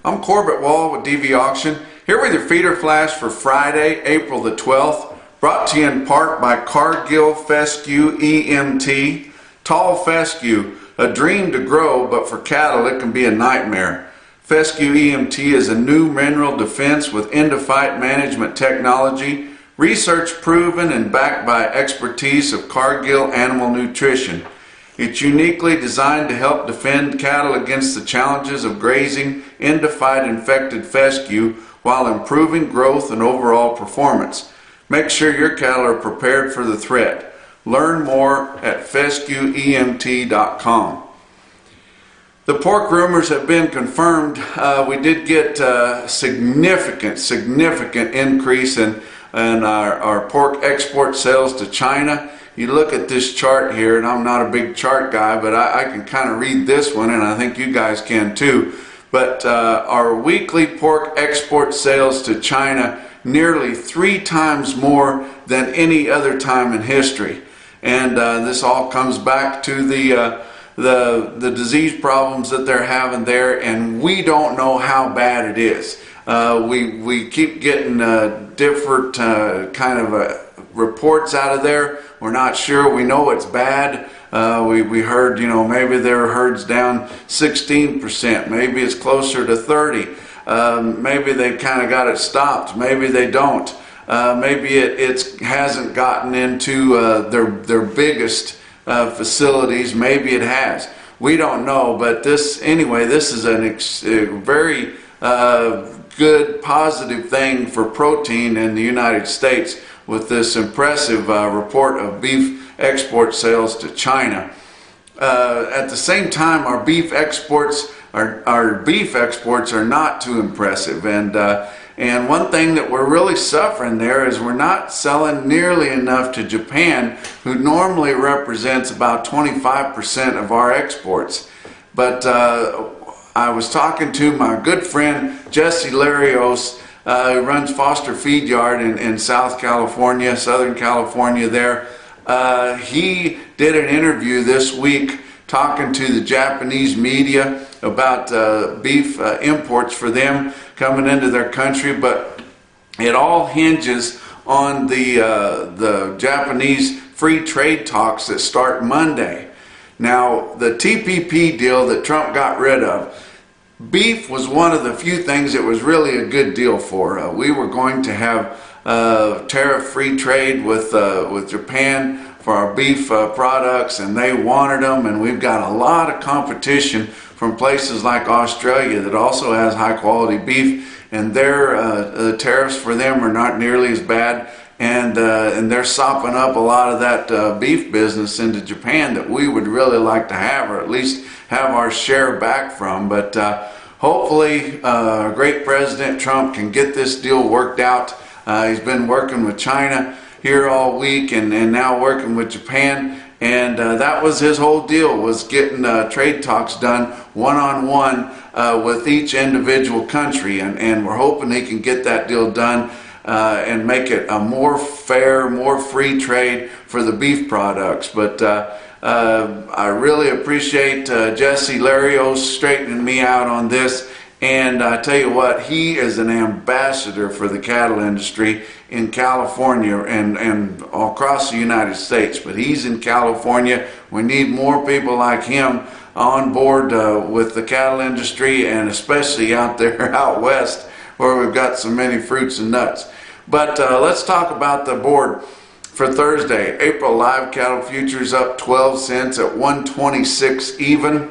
I'm Corbett Wall with DV Auction, here with your feeder flash for Friday, April the 12th, brought to you in part by Cargill Fescue EMT. Tall fescue, a dream to grow, but for cattle it can be a nightmare. Fescue EMT is a new mineral defense with end-of-fight management technology, research proven and backed by expertise of Cargill Animal Nutrition. It's uniquely designed to help defend cattle against the challenges of grazing end-of-fight infected fescue while improving growth and overall performance. Make sure your cattle are prepared for the threat. Learn more at fescueemt.com. The pork rumors have been confirmed. We did get a significant increase in our pork export sales to China. You look at this chart here, and I'm not a big chart guy, but I can kind of read this one, and I think you guys can too. But our weekly pork export sales to China nearly 3 times more than any other time in history. And this all comes back to the disease problems that they're having there, and we don't know how bad it is. We keep getting different kind of reports out of there. We're not sure. We know it's bad. We heard, maybe their herd's down 16%. Maybe it's closer to 30. Maybe they kind of got it stopped. Maybe they don't. Maybe it hasn't gotten into their biggest facilities. Maybe it has. We don't know. But this is a very good, positive thing for protein in the United States with this impressive report of beef export sales to China. At the same time, our beef exports are not too impressive, and one thing that we're really suffering there is we're not selling nearly enough to Japan, who normally represents about 25% of our exports. But I was talking to my good friend Jesse Larios, who runs Foster Feed Yard in Southern California there. He did an interview this week talking to the Japanese media about beef imports for them coming into their country, but it all hinges on the Japanese free trade talks that start Monday. Now, the TPP deal that Trump got rid of, beef was one of the few things that was really a good deal for. We were going to have tariff-free trade with Japan for our beef products, and they wanted them, and we've got a lot of competition from places like Australia that also has high-quality beef, and their tariffs for them are not nearly as bad, and they're sopping up a lot of that beef business into Japan that we would really like to have, or at least have our share back from. But hopefully great President Trump can get this deal worked out. He's been working with China here all week, and now working with Japan, and that was his whole deal, was getting trade talks done one-on-one with each individual country, and we're hoping he can get that deal done and make it a more fair, more free trade for the beef products. But I really appreciate Jesse Larios straightening me out on this. And I tell you what, he is an ambassador for the cattle industry in California and all across the United States. But he's in California. We need more people like him on board with the cattle industry, and especially out there out west where we've got so many fruits and nuts. But let's talk about the board for Thursday. April live cattle futures up 12 cents at 126 even.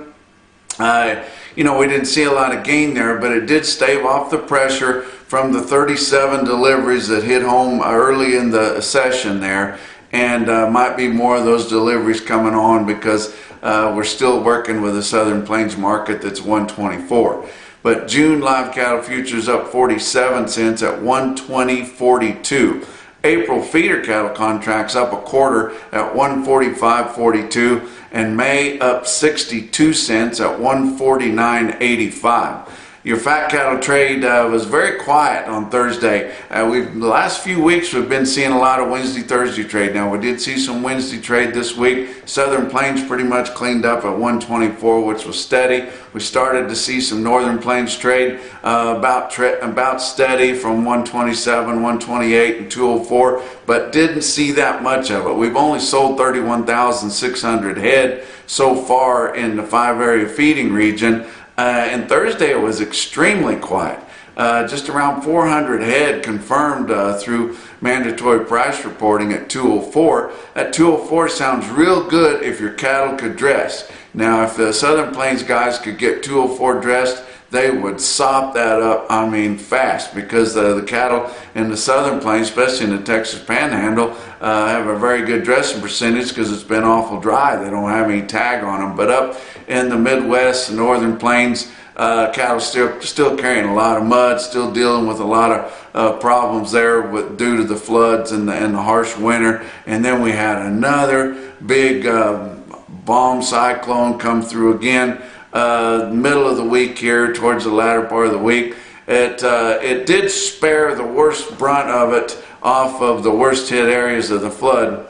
We didn't see a lot of gain there, but it did stave off the pressure from the 37 deliveries that hit home early in the session there, and might be more of those deliveries coming on because we're still working with a Southern Plains market that's 124. But June live cattle futures up 47 cents at 120.42. April feeder cattle contracts up a quarter at 145.42, and May up 62 cents at 149.85. Your fat cattle trade was very quiet on Thursday. The last few weeks we've been seeing a lot of Wednesday, Thursday trade. Now we did see some Wednesday trade this week. Southern Plains pretty much cleaned up at 124, which was steady. We started to see some Northern Plains trade about steady from 127, 128, and 204, but didn't see that much of it. We've only sold 31,600 head so far in the 5-area feeding region. And Thursday it was extremely quiet. Just around 400 head confirmed through mandatory price reporting at 204. That 204 sounds real good if your cattle could dress. Now, if the Southern Plains guys could get 204 dressed, they would sop that up, I mean, fast, because the cattle in the Southern Plains, especially in the Texas Panhandle, have a very good dressing percentage because it's been awful dry. They don't have any tag on them. But up in the Midwest and Northern Plains, cattle still carrying a lot of mud, still dealing with a lot of problems there due to the floods and the harsh winter. And then we had another big bomb cyclone come through again. Middle of the week here, towards the latter part of the week. It did spare the worst brunt of it off of the worst hit areas of the flood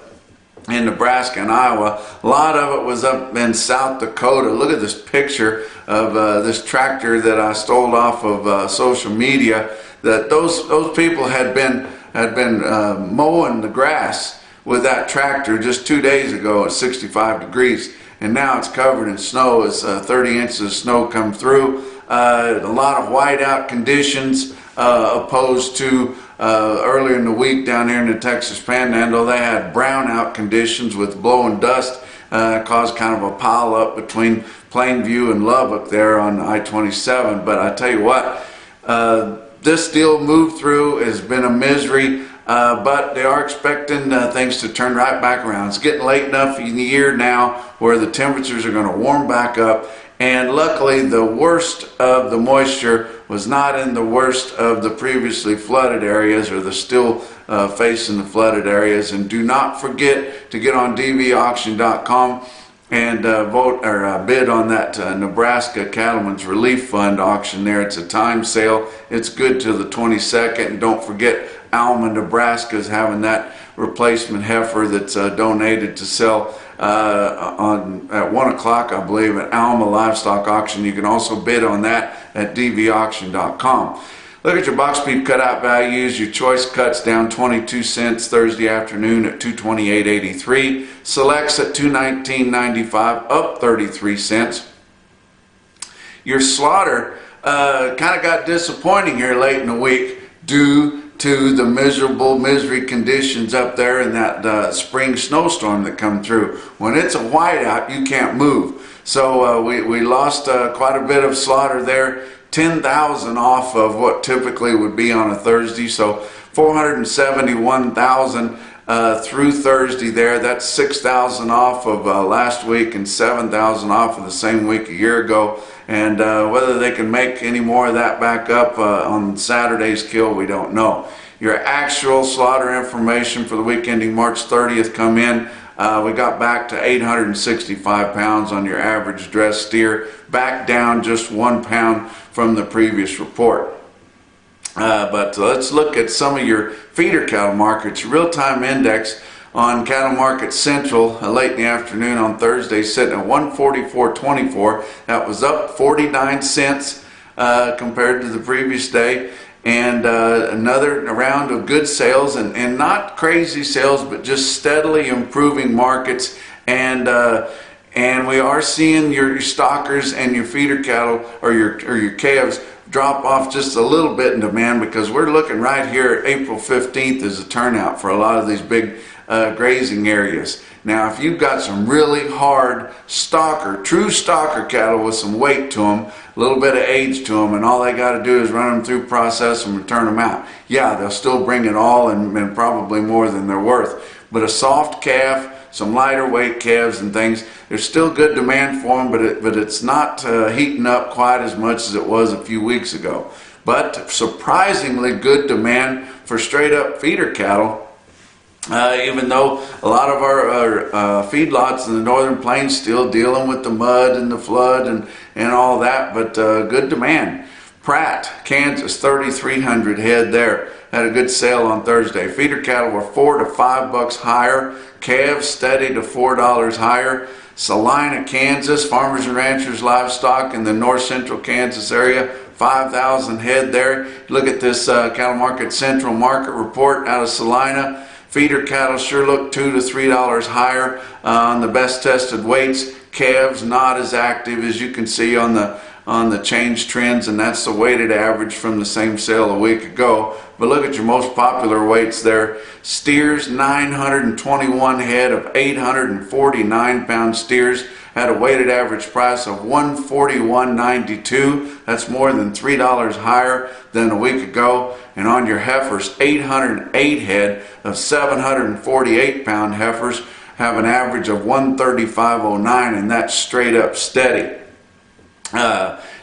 in Nebraska and Iowa. A lot of it was up in South Dakota. Look at this picture of this tractor that I stole off of social media. That those people had been mowing the grass with that tractor just 2 days ago at 65 degrees. And now it's covered in snow as 30 inches of snow come through. A lot of whiteout conditions opposed to earlier in the week down here in the Texas Panhandle. They had brownout conditions with blowing dust, caused kind of a pile up between Plainview and Lubbock there on I-27. But I tell you what, this deal moved through has been a misery. But they are expecting things to turn right back around. It's getting late enough in the year now where the temperatures are going to warm back up, and luckily the worst of the moisture was not in the worst of the previously flooded areas or the still facing the flooded areas. And do not forget to get on dvauction.com and bid on that Nebraska Cattlemen's Relief Fund auction there. It's a time sale. It's good till the 22nd. And don't forget, Alma, Nebraska is having that replacement heifer that's donated to sell at 1 o'clock, I believe, at Alma Livestock Auction. You can also bid on that at dvauction.com. Look at your box beef cutout values. Your choice cuts down 22 cents Thursday afternoon at $228.83. Selects at $219.95, up 33 cents. Your slaughter kind of got disappointing here late in the week due to the misery conditions up there in that spring snowstorm that come through. When it's a whiteout, you can't move. So we lost quite a bit of slaughter there. 10,000 off of what typically would be on a Thursday. So 471,000 through Thursday there. That's 6,000 off of last week and 7,000 off of the same week a year ago. And whether they can make any more of that back up on Saturday's kill, we don't know. Your actual slaughter information for the week ending March 30th come in. We got back to 865 pounds on your average dressed steer, back down just 1 pound from the previous report. But let's look at some of your feeder cattle markets. Real-time index on Cattle Market Central late in the afternoon on Thursday sitting at 144.24. That was up 49 cents compared to the previous day. And another round of good sales and not crazy sales, but just steadily improving markets. And we are seeing your stockers and your feeder cattle or your calves drop off just a little bit in demand, because we're looking right here at April 15th as a turnout for a lot of these big grazing areas. Now, if you've got some really hard true stalker cattle with some weight to them, a little bit of age to them, and all they got to do is run them through, process them, and turn them out, yeah, they'll still bring it all and probably more than they're worth. But a soft calf, some lighter weight calves and things, there's still good demand for them, but it's not heating up quite as much as it was a few weeks ago. But surprisingly good demand for straight up feeder cattle. Even though a lot of our feedlots in the Northern Plains still dealing with the mud and the flood and all that, but good demand. Pratt, Kansas, 3,300 head there. Had a good sale on Thursday. Feeder cattle were $4 to $5 higher. Calves steady to $4 higher. Salina, Kansas, farmers and ranchers livestock in the north central Kansas area, 5,000 head there. Look at this Cattle Market Central market report out of Salina. Feeder cattle sure look $2 to $3 higher on the best tested weights. Calves not as active as you can see on the change trends, and that's the weighted average from the same sale a week ago. But look at your most popular weights there. Steers, 921 head of 849 pound steers had a weighted average price of $141.92. That's more than $3 higher than a week ago. And on your heifers, 808 head of 748 pound heifers have an average of $135.09, and that's straight up steady.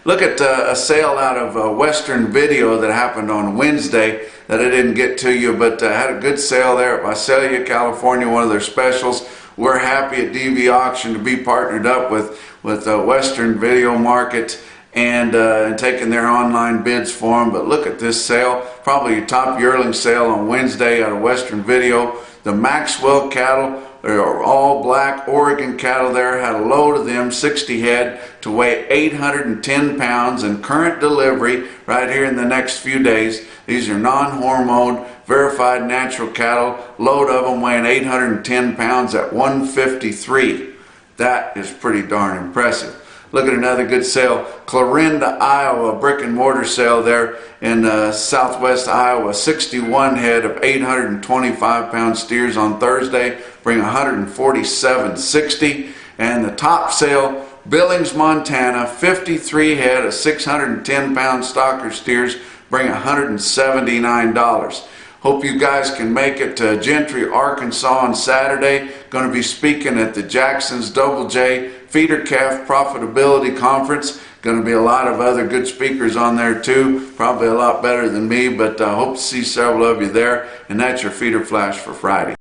Look at a sale out of Western Video that happened on Wednesday that I didn't get to you, but had a good sale there at Visalia, California, one of their specials. We're happy at DV Auction to be partnered up with Western Video Market and taking their online bids for them. But look at this sale, probably your top yearling sale on Wednesday out of Western Video. The Maxwell cattle, they're all black Oregon cattle there, had a load of them, 60 head, to weigh 810 pounds in current delivery right here in the next few days. These are non-hormone, verified natural cattle, load of them weighing 810 pounds at 153. That is pretty darn impressive. Look at another good sale. Clarinda, Iowa, brick and mortar sale there in southwest Iowa. 61 head of 825 pound steers on Thursday, bring 147.60. And the top sale, Billings, Montana, 53 head of 610 pound stocker steers, bring $179. Hope you guys can make it to Gentry, Arkansas on Saturday. Going to be speaking at the Jackson's Double J Feeder Calf Profitability Conference. Going to be a lot of other good speakers on there too. Probably a lot better than me, but I hope to see several of you there. And that's your Feeder Flash for Friday.